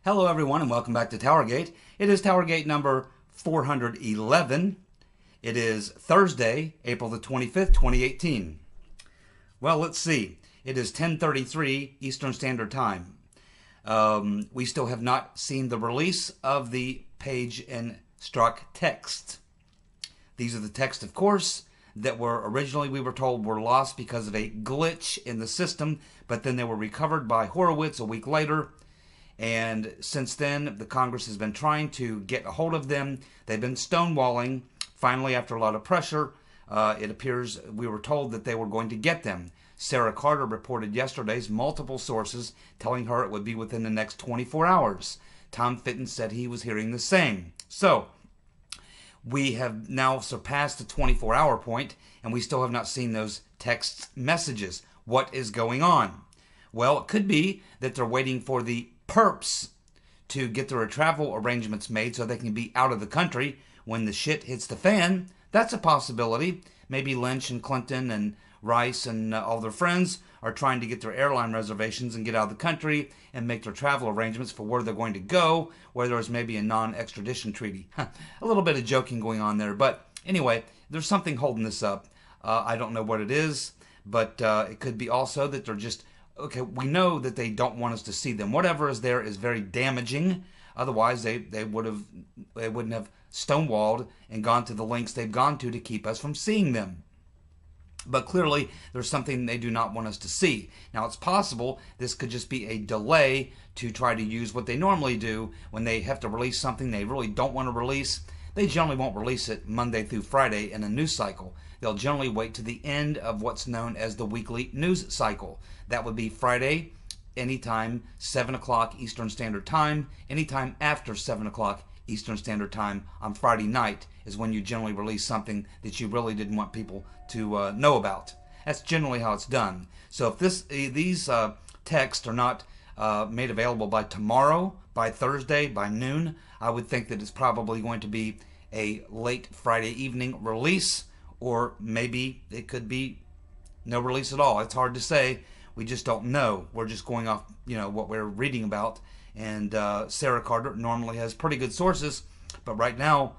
Hello everyone and welcome back to TowerGate. It is TowerGate number 411. It is Thursday, April the 25th, 2018. Well, let's see. It is 10:33 Eastern Standard Time. We still have not seen the release of the Page and Strzok text. These are the texts, of course, that were originally, we were told, were lost because of a glitch in the system, but then they were recovered by Horowitz a week later. And since then, the Congress has been trying to get a hold of them. They've been stonewalling. Finally, after a lot of pressure, it appears we were told that they were going to get them. Sarah Carter reported yesterday's multiple sources telling her it would be within the next 24 hours. Tom Fitton said he was hearing the same. So, we have now surpassed the 24-hour point, and we still have not seen those text messages. What is going on? Well, it could be that they're waiting for the perps to get their travel arrangements made so they can be out of the country when the shit hits the fan. That's a possibility. Maybe Lynch and Clinton and Rice and all their friends are trying to get their airline reservations and get out of the country and make their travel arrangements for where they're going to go, where there's maybe a non-extradition treaty. A little bit of joking going on there, but anyway, there's something holding this up. I don't know what it is, but it could be also that they're just, okay, we know that they don't want us to see them. Whatever is there is very damaging. Otherwise, they wouldn't have stonewalled and gone to the lengths they've gone to keep us from seeing them. But clearly, there's something they do not want us to see. Now, it's possible this could just be a delay to try to use what they normally do when they have to release something they really don't want to release. They generally won't release it Monday through Friday in a news cycle. They'll generally wait to the end of what's known as the weekly news cycle. That would be Friday, anytime 7 o'clock Eastern Standard Time. Anytime after 7 o'clock Eastern Standard Time on Friday night is when you generally release something that you really didn't want people to know about. That's generally how it's done. So if these texts are not made available by tomorrow, by Thursday, by noon, I would think that it's probably going to be a late Friday evening release, or maybe it could be no release at all. It's hard to say. We just don't know. We're just going off, what we're reading about. And Sarah Carter normally has pretty good sources, but right now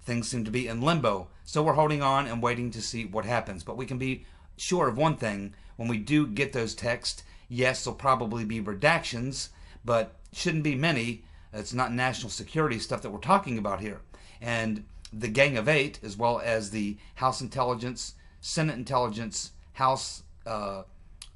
things seem to be in limbo. So we're holding on and waiting to see what happens. But we can be sure of one thing. When we do get those texts, yes, there'll probably be redactions, but shouldn't be many. It's not national security stuff that we're talking about here. And the Gang of Eight, as well as the House Intelligence, Senate Intelligence, House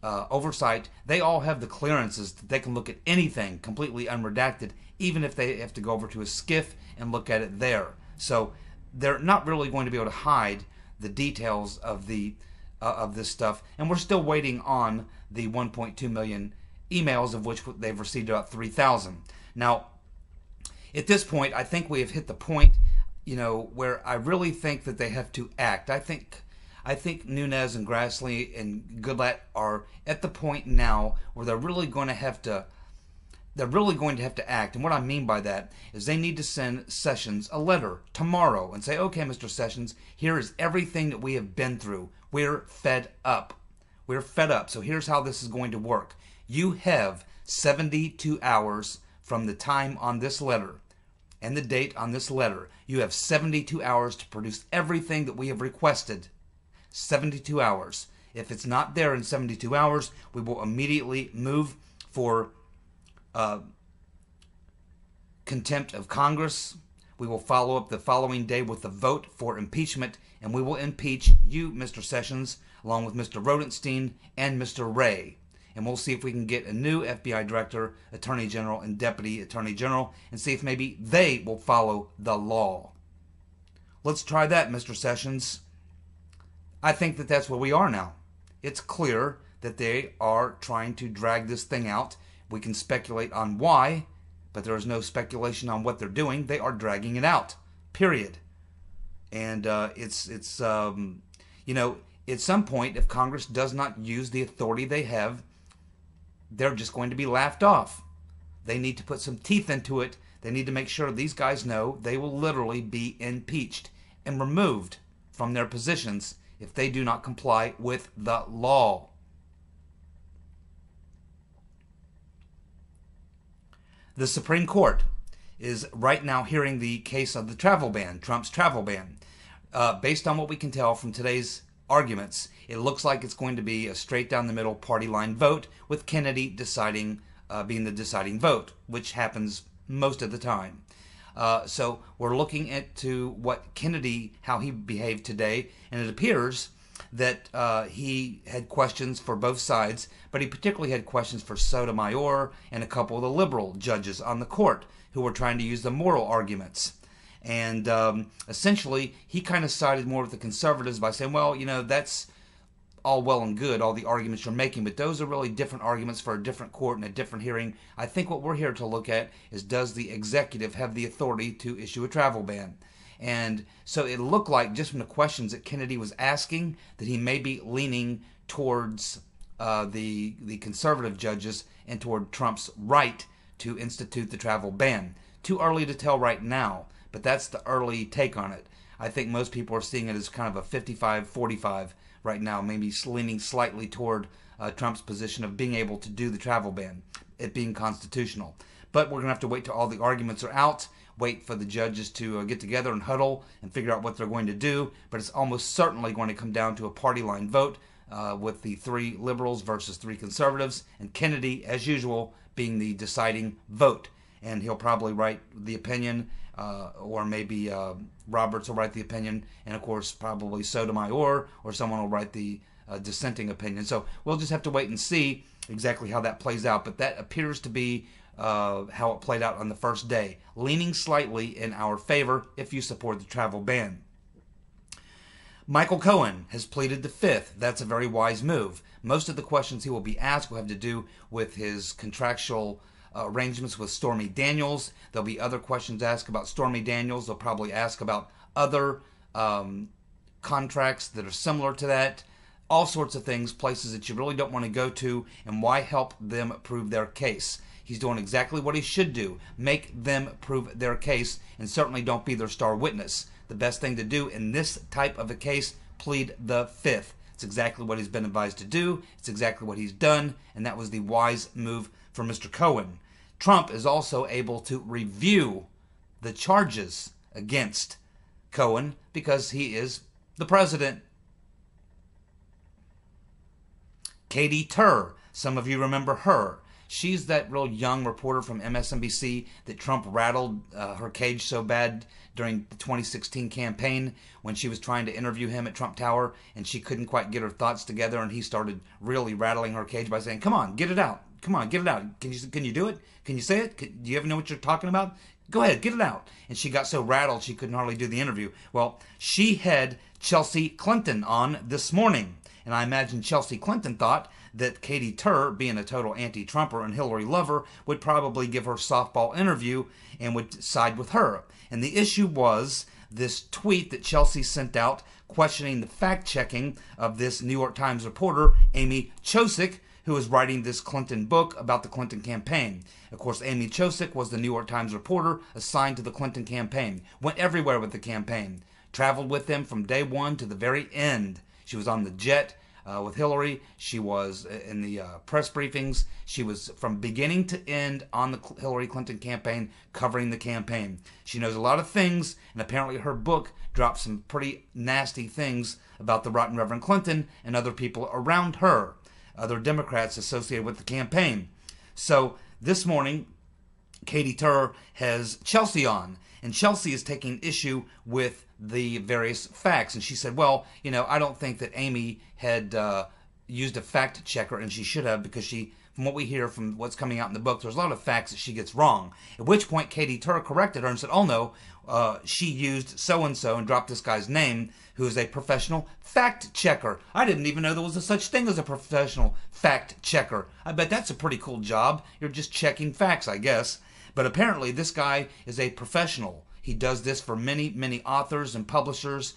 Oversight, they all have the clearances that they can look at anything completely unredacted, even if they have to go over to a SCIF and look at it there. So they're not really going to be able to hide the details of this stuff, and we're still waiting on the 1.2 million emails, of which they've received about 3,000. Now, at this point, I think we have hit the point, where I really think that they have to act. I think Nunes and Grassley and Goodlatte are at the point now where they're really going to have to act. And what I mean by that is they need to send Sessions a letter tomorrow and say, okay, Mr. Sessions, here is everything that we have been through. We're fed up. We're fed up. So here's how this is going to work. You have 72 hours from the time on this letter and the date on this letter. You have 72 hours to produce everything that we have requested. 72 hours. If it's not there in 72 hours, we will immediately move for contempt of Congress. We will follow up the following day with the vote for impeachment, and we will impeach you, Mr. Sessions, along with Mr. Rodenstein and Mr. Wray. And we'll see if we can get a new FBI director, attorney general, and deputy attorney general, and see if maybe they will follow the law. Let's try that, Mr. Sessions. I think that that's where we are now. It's clear that they are trying to drag this thing out. We can speculate on why, but there is no speculation on what they're doing. They are dragging it out, period. And at some point, if Congress does not use the authority they have, they're just going to be laughed off. They need to put some teeth into it. They need to make sure these guys know they will literally be impeached and removed from their positions if they do not comply with the law. The Supreme Court is right now hearing the case of the travel ban, Trump's travel ban. Based on what we can tell from today's arguments, it looks like it's going to be a straight down the middle party line vote, with Kennedy deciding, being the deciding vote, which happens most of the time. So we're looking into what Kennedy, how he behaved today, and it appears that he had questions for both sides, but he particularly had questions for Sotomayor and a couple of the liberal judges on the court who were trying to use the moral arguments. And essentially, he kind of sided more with the conservatives by saying, well, you know, that's all well and good, all the arguments you're making, but those are really different arguments for a different court and a different hearing. I think what we're here to look at is, does the executive have the authority to issue a travel ban? And so it looked like, just from the questions that Kennedy was asking, that he may be leaning towards the conservative judges and toward Trump's right to institute the travel ban. Too early to tell right now, but that's the early take on it. I think most people are seeing it as kind of a 55-45 right now, maybe leaning slightly toward Trump's position of being able to do the travel ban, it being constitutional. But we're going to have to wait till all the arguments are out, wait for the judges to get together and huddle and figure out what they're going to do. But it's almost certainly going to come down to a party line vote with the 3 liberals versus 3 conservatives, and Kennedy, as usual, being the deciding vote. And he'll probably write the opinion, or maybe Roberts will write the opinion, and of course probably Sotomayor or someone will write the dissenting opinion. So we'll just have to wait and see exactly how that plays out. But that appears to be how it played out on the first day, leaning slightly in our favor if you support the travel ban. Michael Cohen has pleaded the Fifth. That's a very wise move. Most of the questions he will be asked will have to do with his contractual arrangements with Stormy Daniels. There'll be other questions asked about Stormy Daniels. They'll probably ask about other contracts that are similar to that. All sorts of things, places that you really don't want to go to, and why help them prove their case. He's doing exactly what he should do. Make them prove their case, and certainly don't be their star witness. The best thing to do in this type of a case, plead the Fifth. It's exactly what he's been advised to do. It's exactly what he's done, and that was the wise move for Mr. Cohen. Trump is also able to review the charges against Cohen because he is the president. Katy Tur, some of you remember her. She's that real young reporter from MSNBC that Trump rattled her cage so bad during the 2016 campaign when she was trying to interview him at Trump Tower, and she couldn't quite get her thoughts together, and he started really rattling her cage by saying, come on, get it out. Come on, get it out. Can you do it? Can you say it? Do you ever know what you're talking about? Go ahead, get it out. And she got so rattled she couldn't hardly do the interview. Well, she had Chelsea Clinton on this morning, and I imagine Chelsea Clinton thought that Katy Tur, being a total anti-Trumper and Hillary lover, would probably give her softball interview and would side with her. And the issue was this tweet that Chelsea sent out questioning the fact-checking of this New York Times reporter, Amy Chozick, who was writing this Clinton book about the Clinton campaign. Of course, Amy Chozick was the New York Times reporter assigned to the Clinton campaign, went everywhere with the campaign, traveled with them from day one to the very end. She was on the jet with Hillary. She was in the press briefings. She was from beginning to end on the Hillary Clinton campaign, covering the campaign. She knows a lot of things, and apparently her book dropped some pretty nasty things about the rotten Reverend Clinton and other people around her, other Democrats associated with the campaign. So this morning, Katy Tur has Chelsea on, and Chelsea is taking issue with the various facts. And she said, well, you know, I don't think that Amy had used a fact checker, and she should have, because she, from what we hear from what's coming out in the book, there's a lot of facts that she gets wrong. At which point Katy Tur corrected her and said, oh no, she used so-and-so and dropped this guy's name, who is a professional fact checker. I didn't even know there was a such thing as a professional fact checker. I bet that's a pretty cool job. You're just checking facts, I guess. But apparently this guy is a professional. He does this for many, many authors and publishers.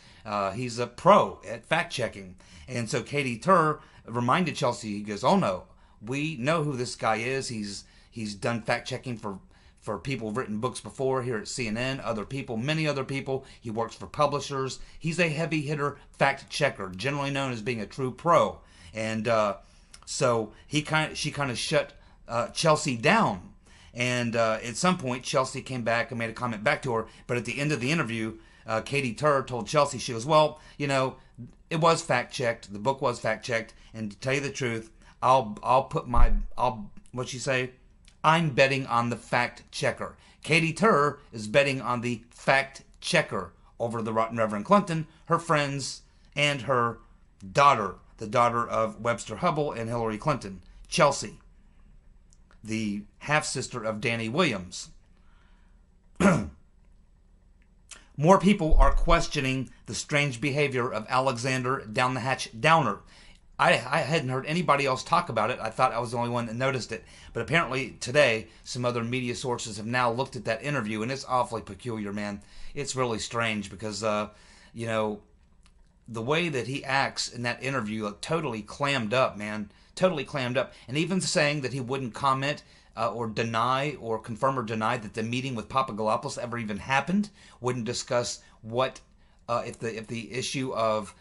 He's a pro at fact-checking. And so Katy Tur reminded Chelsea, he goes, oh no, we know who this guy is. He's done fact-checking for people who've written books before here at CNN, other people, many other people. He works for publishers. He's a heavy-hitter fact-checker, generally known as being a true pro. And so she kind of shut Chelsea down. And at some point, Chelsea came back and made a comment back to her. But at the end of the interview, Katy Tur told Chelsea, she goes, well, you know, it was fact-checked. The book was fact-checked. And to tell you the truth, what'd she say? I'm betting on the fact-checker. Katy Tur is betting on the fact-checker over the Reverend Clinton, her friends, and her daughter, the daughter of Webster Hubbell and Hillary Clinton, Chelsea, the half-sister of Danny Williams. More people are questioning the strange behavior of Alexander Down the Hatch Downer. I hadn't heard anybody else talk about it. I thought I was the only one that noticed it. But apparently today, some other media sources have now looked at that interview, and it's awfully peculiar, man. It's really strange because, you know, the way that he acts in that interview, like, totally clammed up, man. Totally clammed up. And even saying that he wouldn't comment or deny or confirm or deny that the meeting with Papadopoulos ever even happened, wouldn't discuss what, if the issue of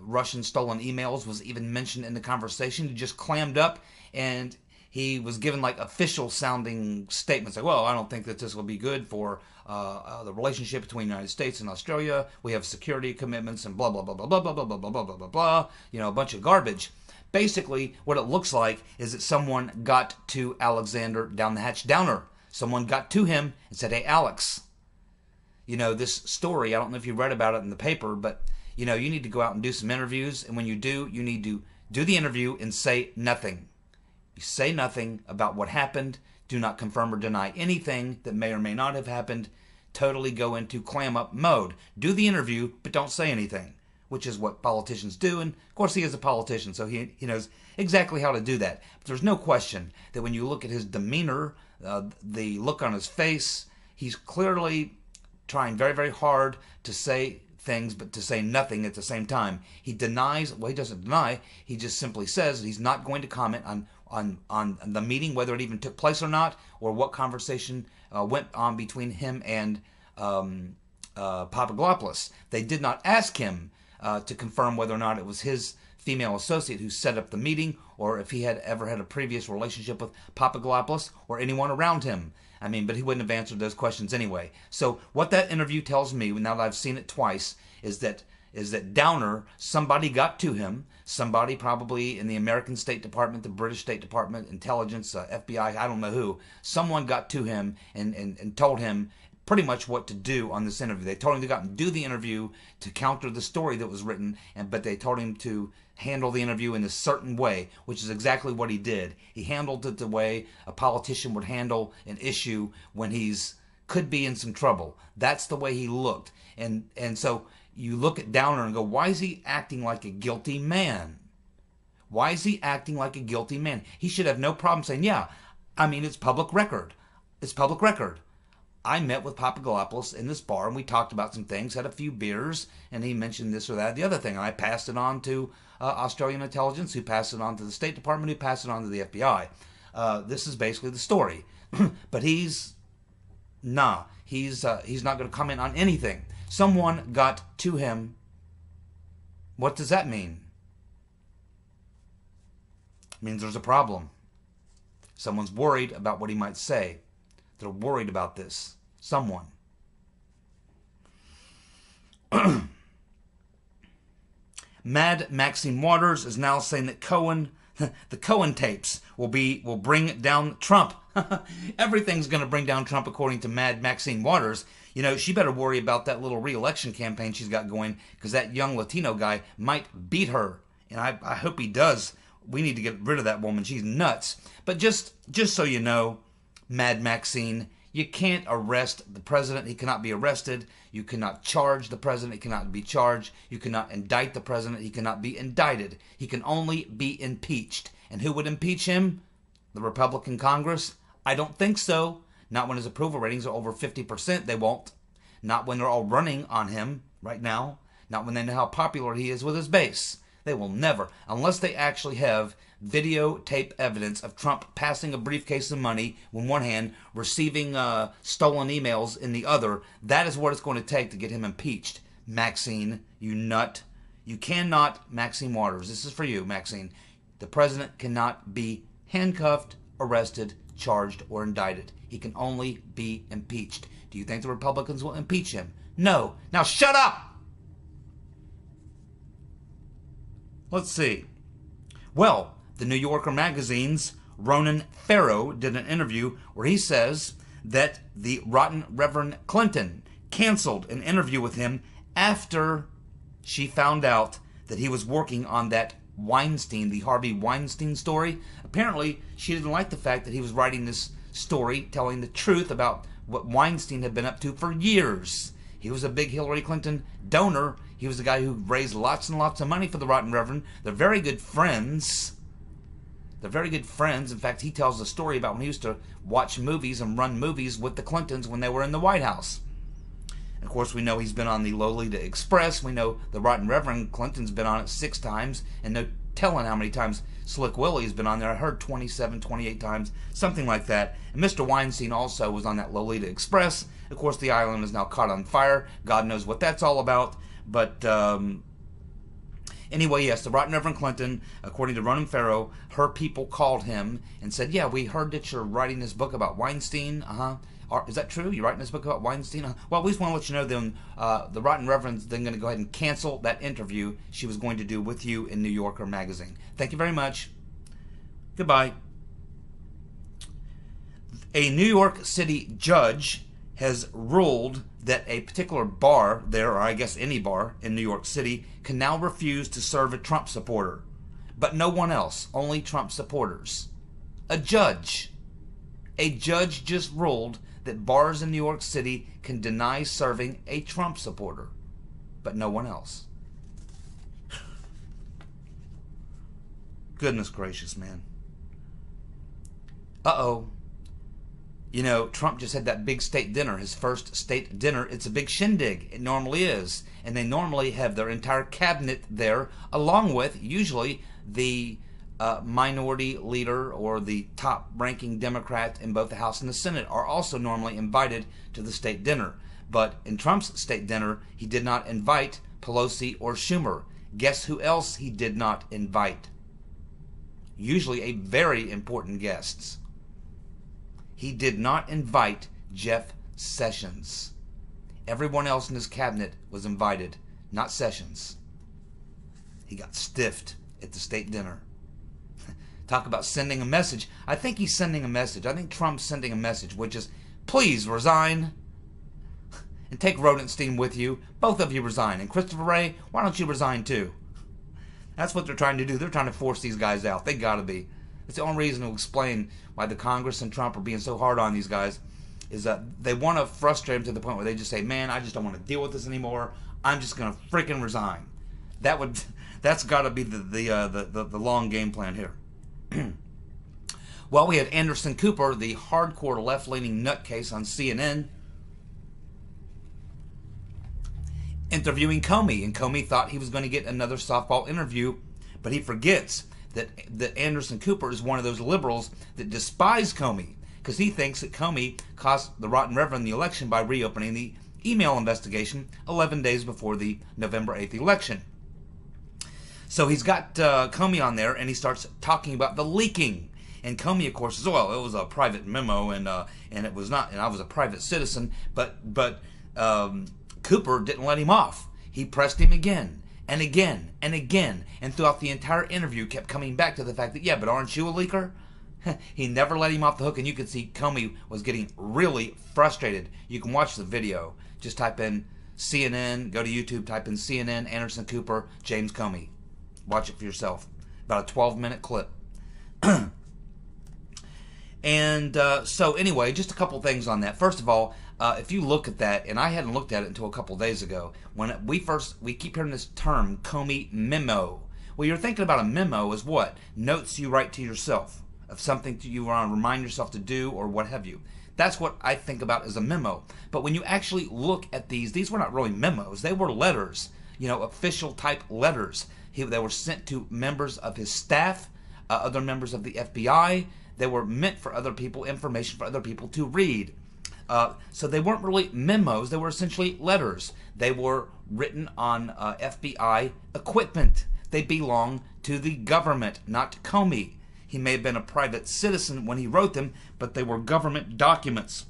Russian stolen emails was even mentioned in the conversation. He just clammed up, and he was given like official sounding statements like, well, I don't think that this will be good for the relationship between the United States and Australia. We have security commitments and blah, blah, blah, blah, blah, blah, blah, blah, blah, blah, blah, blah, blah. You know, a bunch of garbage. Basically, what it looks like is that someone got to Alexander Down the Hatch Downer. Someone got to him and said, hey, Alex, you know, this story, I don't know if you read about it in the paper, but, you know, you need to go out and do some interviews. And when you do, you need to do the interview and say nothing. You say nothing about what happened. Do not confirm or deny anything that may or may not have happened. Totally go into clam up mode. Do the interview, but don't say anything, which is what politicians do. And of course, he is a politician, so he knows exactly how to do that. But there's no question that when you look at his demeanor, the look on his face, he's clearly trying very, very hard to say things, but to say nothing at the same time. He denies, well, he doesn't deny, he just simply says that he's not going to comment on the meeting, whether it even took place or not, or what conversation went on between him and Papadopoulos. They did not ask him to confirm whether or not it was his female associate who set up the meeting, or if he had ever had a previous relationship with Papadopoulos or anyone around him. I mean, but he wouldn't have answered those questions anyway. So what that interview tells me, now that I've seen it twice, is that Downer, somebody got to him, somebody probably in the American State Department, the British State Department, intelligence, FBI, I don't know who, someone got to him and told him pretty much what to do on this interview. They told him to go out and do the interview to counter the story that was written, but they told him to handle the interview in a certain way, which is exactly what he did. He handled it the way a politician would handle an issue when he's could be in some trouble. That's the way he looked. And so you look at Downer and go, why is he acting like a guilty man? Why is he acting like a guilty man? He should have no problem saying, yeah, I mean, it's public record. It's public record. I met with Papadopoulos in this bar, and we talked about some things, had a few beers, and he mentioned this or that, the other thing. And I passed it on to Australian intelligence, who passed it on to the State Department, who passed it on to the FBI. This is basically the story. But he's not going to comment on anything. Someone got to him. What does that mean? It means there's a problem. Someone's worried about what he might say. They're worried about this. Someone. Mad Maxine Waters is now saying that the Cohen tapes will bring down Trump. Everything's going to bring down Trump according to Mad Maxine Waters. You know, she better worry about that little re-election campaign she's got going, because that young Latino guy might beat her. And I hope he does. We need to get rid of that woman. She's nuts. But just so you know, Mad Maxine, you can't arrest the president. He cannot be arrested. You cannot charge the president. He cannot be charged. You cannot indict the president. He cannot be indicted. He can only be impeached. And who would impeach him? The Republican Congress? I don't think so. Not when his approval ratings are over 50%. They won't. Not when they're all running on him right now. Not when they know how popular he is with his base. They will never, unless they actually have videotape evidence of Trump passing a briefcase of money in one hand, receiving stolen emails in the other. That is what it's going to take to get him impeached. Maxine, you nut. You cannot, Maxine Waters, this is for you, Maxine. The president cannot be handcuffed, arrested, charged or indicted. He can only be impeached. Do you think the Republicans will impeach him? No. Now shut up! Let's see. Well, the New Yorker magazine's Ronan Farrow did an interview where he says that the rotten Reverend Clinton canceled an interview with him after she found out that he was working on that Weinstein, the Harvey Weinstein story. Apparently, she didn't like the fact that he was writing this story telling the truth about what Weinstein had been up to for years. He was a big Hillary Clinton donor. He was the guy who raised lots and lots of money for the rotten Reverend. They're very good friends. They're very good friends. In fact, he tells a story about when he used to watch movies and run movies with the Clintons when they were in the White House. Of course, we know he's been on the Lolita Express. We know the rotten Reverend Clinton's been on it 6 times, and no telling how many times Slick Willie's been on there. I heard 27, 28 times, something like that. And Mr. Weinstein also was on that Lolita Express. Of course, the island is now caught on fire. God knows what that's all about. But anyway, yes, the rotten Reverend Clinton, according to Ronan Farrow, her people called him and said, yeah, we heard that you're writing this book about Weinstein. Is that true? You're writing this book about Weinstein? Well, we just want to let you know then the rotten Reverend's then going to go ahead and cancel that interview she was going to do with you in New Yorker magazine. Thank you very much. Goodbye. A New York City judge has ruled that a particular bar there, or I guess any bar in New York City, can now refuse to serve a Trump supporter. But no one else, only Trump supporters. A judge just ruled that bars in New York City can deny serving a Trump supporter, but no one else. Goodness gracious, man. Uh-oh. You know, Trump just had that big state dinner, his first state dinner. It's a big shindig. It normally is. And they normally have their entire cabinet there, along with, usually, the minority leader or the top-ranking Democrat in both the House and the Senate are also normally invited to the state dinner. But in Trump's state dinner, he did not invite Pelosi or Schumer. Guess who else he did not invite? Usually a very important guests. He did not invite Jeff Sessions. Everyone else in his cabinet was invited, not Sessions. He got stiffed at the state dinner. Talk about sending a message. I think he's sending a message. I think Trump's sending a message, which is, please resign and take Rodenstein with you. Both of you resign. And Christopher Wray, why don't you resign too? That's what they're trying to do. They're trying to force these guys out. They gotta be. It's the only reason to explain why the Congress and Trump are being so hard on these guys, is that they want to frustrate them to the point where they just say, man, I just don't want to deal with this anymore. I'm just going to freaking resign. That's got to be the long game plan here. Well, we had Anderson Cooper, the hardcore left-leaning nutcase on CNN, interviewing Comey. And Comey thought he was going to get another softball interview, but he forgets that Anderson Cooper is one of those liberals that despise Comey, because he thinks that Comey cost the rotten Reverend the election by reopening the email investigation 11 days before the November 8th election. So he's got Comey on there, and he starts talking about the leaking. And Comey, of course, says, well, it was a private memo, and it was not, and I was a private citizen. But Cooper didn't let him off. He pressed him again and again and again, and throughout the entire interview kept coming back to the fact that, yeah, but aren't you a leaker? He never let him off the hook, and you could see Comey was getting really frustrated. You can watch the video. Just type in CNN, go to YouTube, type in CNN, Anderson Cooper, James Comey. Watch it for yourself. About a 12-minute clip. And so anyway, just a couple things on that. First of all, if you look at that, and I hadn't looked at it until a couple days ago, when we keep hearing this term, Comey memo. Well, you're thinking about a memo as what? Notes you write to yourself of something you want to remind yourself to do or what have you. That's what I think about as a memo. But when you actually look at these were not really memos. They were letters, official type letters. They were sent to members of his staff, other members of the FBI. They were meant for other people, information for other people to read. So they weren't really memos. They were essentially letters. They were written on FBI equipment. They belong to the government, not to Comey. He may have been a private citizen when he wrote them, but they were government documents.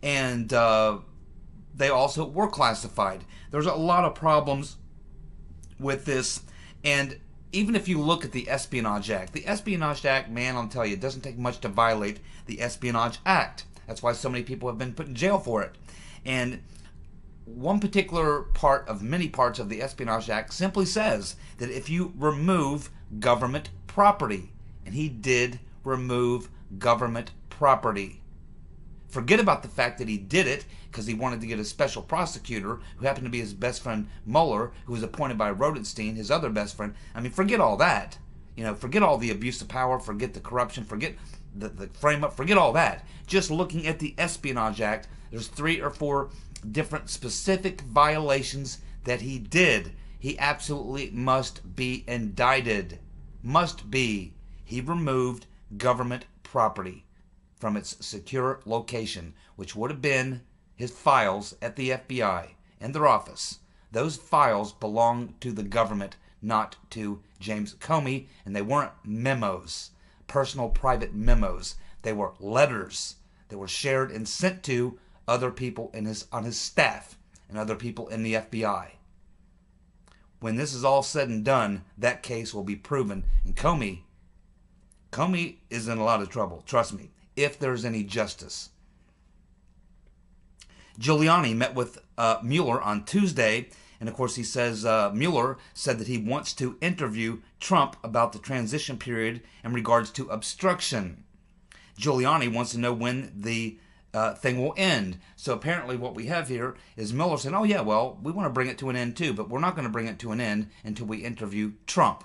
And they also were classified. There's a lot of problems with this. And even if you look at the Espionage Act, man, I'll tell you, it doesn't take much to violate the Espionage Act. That's why so many people have been put in jail for it. And one particular part of many parts of the Espionage Act simply says that if you remove government property, and he did remove government property. Forget about the fact that he did it because he wanted to get a special prosecutor who happened to be his best friend Mueller, who was appointed by Rodenstein, his other best friend. I mean, forget all that. Forget all the abuse of power, forget the corruption, forget the frame-up, forget all that. Just looking at the Espionage Act, there's 3 or 4 different specific violations that he did. He absolutely must be indicted. Must be. He removed government property from its secure location, which would have been his files at the FBI in their office. Those files belong to the government, not to James Comey, and they weren't memos, personal private memos. They were letters that were shared and sent to other people on his staff and other people in the FBI. When this is all said and done, that case will be proven, and Comey is in a lot of trouble, trust me, if there's any justice. Giuliani met with Mueller on Tuesday, and of course he says Mueller said that he wants to interview Trump about the transition period in regards to obstruction. Giuliani wants to know when the thing will end. So apparently what we have here is Mueller saying, oh yeah, well, we want to bring it to an end too, but we're not going to bring it to an end until we interview Trump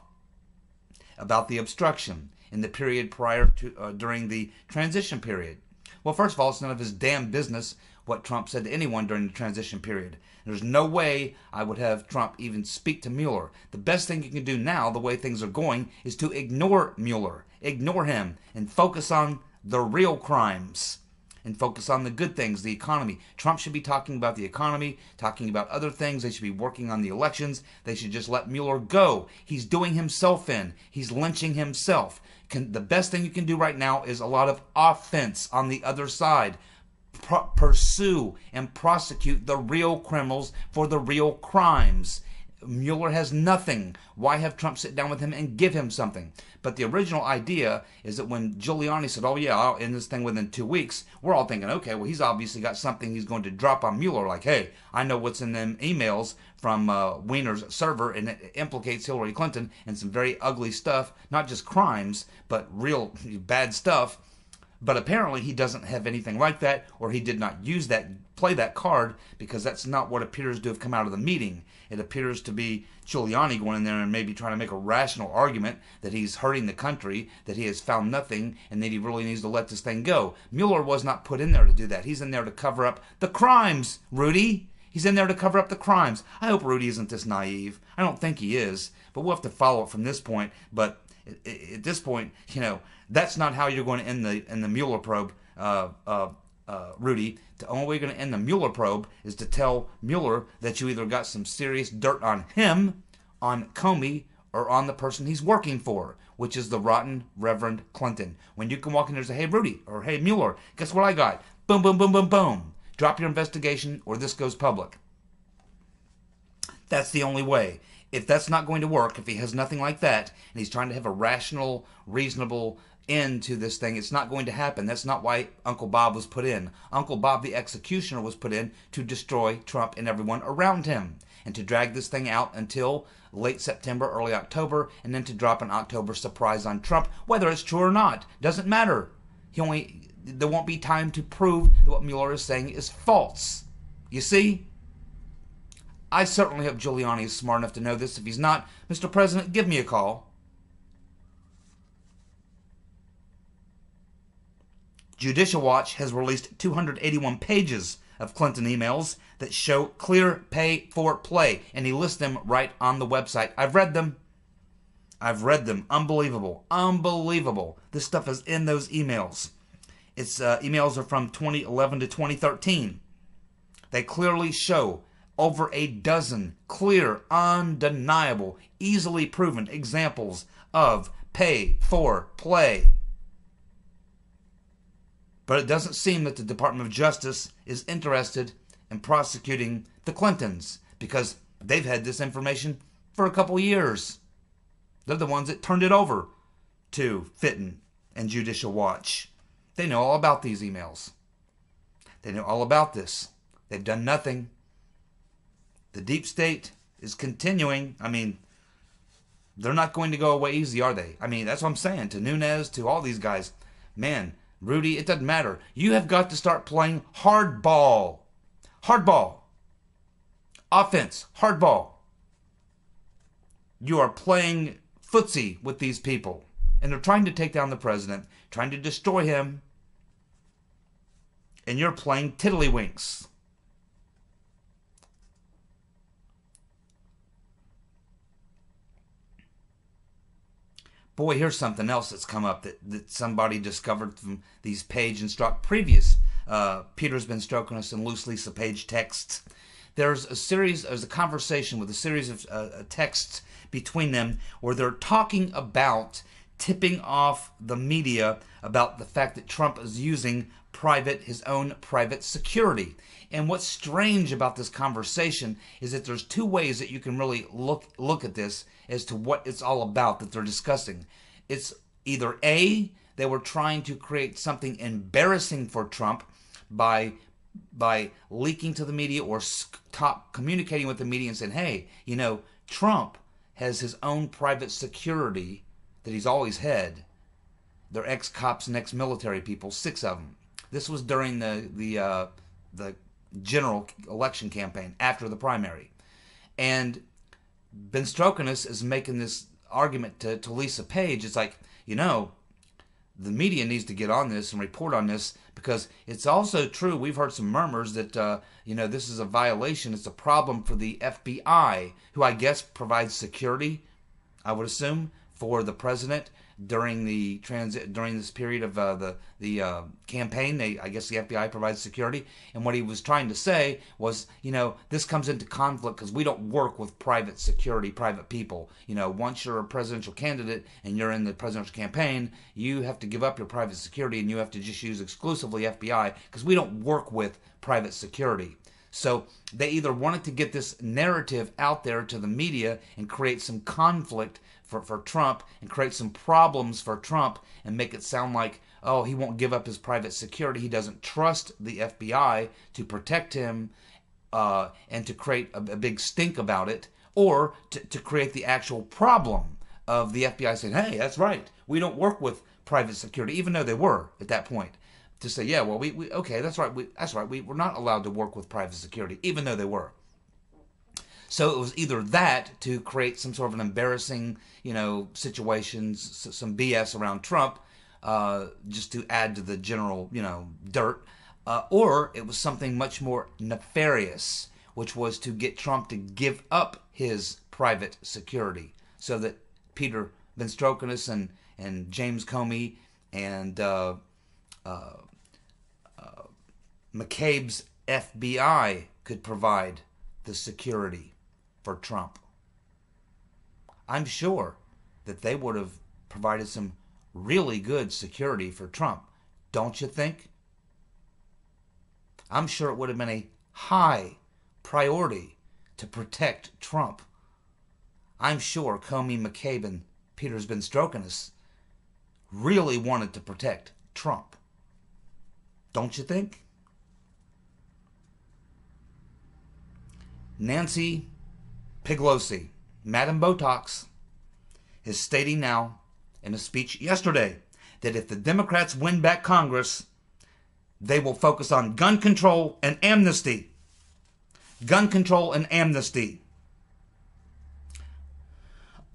about the obstruction in the period prior to, during the transition period. Well, first of all, it's none of his damn business what Trump said to anyone during the transition period. There's no way I would have Trump even speak to Mueller. The best thing you can do now, the way things are going, is to ignore Mueller. Ignore him and focus on the real crimes. And focus on the good things, the economy. Trump should be talking about the economy, talking about other things. They should be working on the elections. They should just let Mueller go. He's doing himself in. He's lynching himself. The best thing you can do right now is a lot of offense on the other side. Pursue and prosecute the real criminals for the real crimes. Mueller has nothing. Why have Trump sit down with him and give him something? But the original idea is that when Giuliani said, oh yeah, I'll end this thing within 2 weeks, we're all thinking, okay, well, he's obviously got something he's going to drop on Mueller, like, hey, I know what's in them emails from Weiner's server, and it implicates Hillary Clinton in some very ugly stuff, not just crimes, but real bad stuff. But apparently he doesn't have anything like that, or he did not play that card, because that's not what appears to have come out of the meeting. It appears to be Giuliani going in there and maybe trying to make a rational argument that he's hurting the country, that he has found nothing, and that he really needs to let this thing go. Mueller was not put in there to do that. He's in there to cover up the crimes, Rudy. He's in there to cover up the crimes. I hope Rudy isn't this naive. I don't think he is, but we'll have to follow it from this point. But at this point, that's not how you're going to end the Mueller probe, Rudy. The only way you're going to end the Mueller probe is to tell Mueller that you either got some serious dirt on him, on Comey, or on the person he's working for, which is the rotten Reverend Clinton. When you can walk in there and say, hey, Rudy, or hey, Mueller, guess what I got? Boom, boom, boom, boom, boom. Drop your investigation or this goes public. That's the only way. If that's not going to work, if he has nothing like that, and he's trying to have a rational, reasonable end to this thing, it's not going to happen. That's not why Uncle Bob was put in. Uncle Bob the executioner was put in to destroy Trump and everyone around him, and to drag this thing out until late September, early October, and then to drop an October surprise on Trump, whether it's true or not. Doesn't matter. There won't be time to prove that what Mueller is saying is false. You see? I certainly hope Giuliani is smart enough to know this. If he's not, Mr. President, give me a call. Judicial Watch has released 281 pages of Clinton emails that show clear pay for play, and he lists them right on the website. I've read them. Unbelievable. Unbelievable. This stuff is in those emails. Its emails are from 2011 to 2013. They clearly show over a dozen clear, undeniable, easily proven examples of pay for play. But it doesn't seem that the Department of Justice is interested in prosecuting the Clintons because they've had this information for a couple years. They're the ones that turned it over to Fitton and Judicial Watch. They know all about these emails. They know all about this. They've done nothing. The deep state is continuing. I mean, they're not going to go away easy, are they? I mean, that's what I'm saying. To Nunes, to all these guys. Man, Rudy, it doesn't matter. You have got to start playing hardball. Hardball. Offense. Hardball. You are playing footsie with these people. And they're trying to take down the president, trying to destroy him. And you're playing tiddlywinks. Boy, here's something else that's come up that somebody discovered from these Page and Strzok previous. Peter's been stroking us in loose Lisa Page texts. There's a conversation with a series of texts between them where they're talking about tipping off the media about the fact that Trump is using his own private security. And what's strange about this conversation is that there's two ways that you can really look at this as to what it's all about that they're discussing. It's either A, they were trying to create something embarrassing for Trump by leaking to the media or communicating with the media and saying, hey, you know, Trump has his own private security that he's always had. They're ex-cops and ex-military people, 6 of them. This was during the general election campaign after the primary. And Ben Strokinus is making this argument to Lisa Page. It's like, you know, the media needs to get on this and report on this because it's also true. We've heard some murmurs that, you know, this is a violation. It's a problem for the FBI, who I guess provides security, I would assume, for the president during this period of the campaign. I guess the FBI provides security, and what he was trying to say was, you know, this comes into conflict because we don't work with private security, private people. You know, once you're a presidential candidate and you're in the presidential campaign, you have to give up your private security and you have to just use exclusively FBI because we don't work with private security. So they either wanted to get this narrative out there to the media and create some conflict for Trump and create some problems for Trump and make it sound like, oh, he won't give up his private security. He doesn't trust the FBI to protect him and to create a big stink about it, or to create the actual problem of the FBI saying, hey, that's right, we don't work with private security, even though they were at that point. To say, yeah, well, we okay, that's right, we were not allowed to work with private security, even though they were. So it was either that to create some sort of an embarrassing, you know, situations, some BS around Trump, just to add to the general, you know, dirt, or it was something much more nefarious, which was to get Trump to give up his private security, so that Peter Van Strokinus and James Comey and McCabe's FBI could provide the security for Trump. I'm sure that they would have provided some really good security for Trump, don't you think? I'm sure it would have been a high priority to protect Trump. I'm sure Comey, McCabe, and Peter's Van Strokinus really wanted to protect Trump. Don't you think? Nancy Pelosi, Madam Botox, is stating now in a speech yesterday that if the Democrats win back Congress, they will focus on gun control and amnesty. Gun control and amnesty.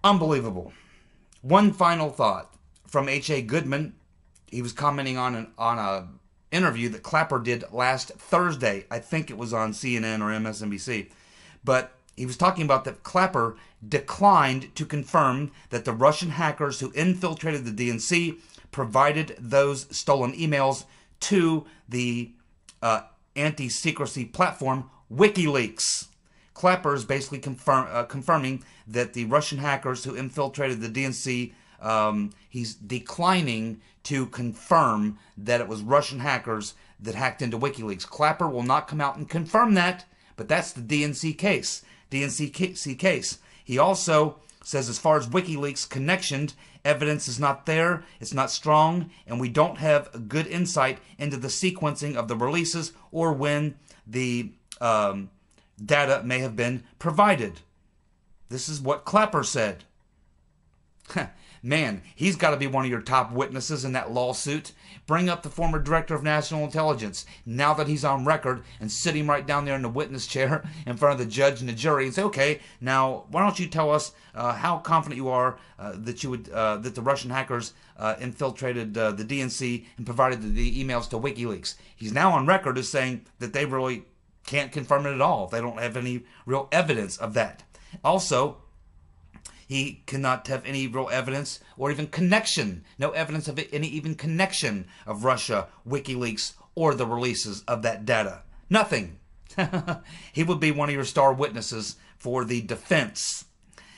Unbelievable. One final thought from H.A. Goodman. He was commenting on a interview that Clapper did last Thursday. I think it was on CNN or MSNBC. But he was talking about that Clapper declined to confirm that the Russian hackers who infiltrated the DNC provided those stolen emails to the anti-secrecy platform WikiLeaks. Clapper is basically confirming that the Russian hackers who infiltrated the DNC he's declining to confirm that it was Russian hackers that hacked into WikiLeaks. Clapper will not come out and confirm that, but that's the DNC case. He also says, as far as WikiLeaks connection, evidence is not there, it's not strong, and we don't have a good insight into the sequencing of the releases or when the data may have been provided. This is what Clapper said. Man, he's got to be one of your top witnesses in that lawsuit. Bring up the former director of national intelligence, now that he's on record, and sit him right down there in the witness chair in front of the judge and the jury and say, okay, now why don't you tell us how confident you are that the Russian hackers infiltrated the DNC and provided the emails to WikiLeaks. He's now on record as saying that they really can't confirm it at all. They don't have any real evidence of that. Also, he cannot have any real evidence or even connection, no evidence of any even connection of Russia, WikiLeaks, or the releases of that data. Nothing. He would be one of your star witnesses for the defense.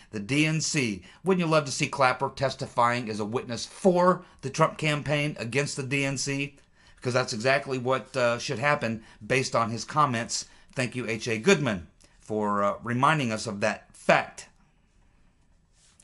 The DNC. Wouldn't you love to see Clapper testifying as a witness for the Trump campaign against the DNC? Because that's exactly what should happen based on his comments. Thank you, H.A. Goodman, for reminding us of that fact.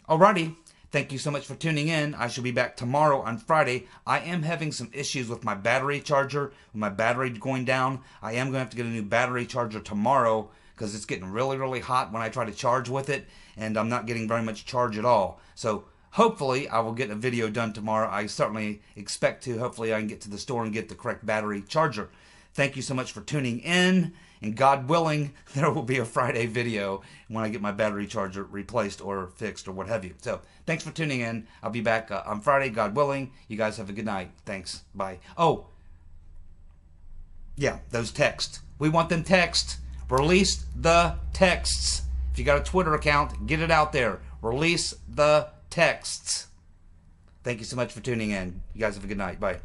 Alrighty, thank you so much for tuning in. I shall be back tomorrow on Friday. I am having some issues with my battery charger, with my battery going down. I am going to have to get a new battery charger tomorrow because it's getting really, really hot when I try to charge with it, and I'm not getting very much charge at all. So hopefully I will get a video done tomorrow. I certainly expect to. Hopefully I can get to the store and get the correct battery charger. Thank you so much for tuning in. And God willing, there will be a Friday video when I get my battery charger replaced or fixed or what have you. So, thanks for tuning in. I'll be back on Friday, God willing. You guys have a good night. Thanks. Bye. Oh, yeah, those texts. We want them texts. Release the texts. If you got a Twitter account, get it out there. Release the texts. Thank you so much for tuning in. You guys have a good night. Bye.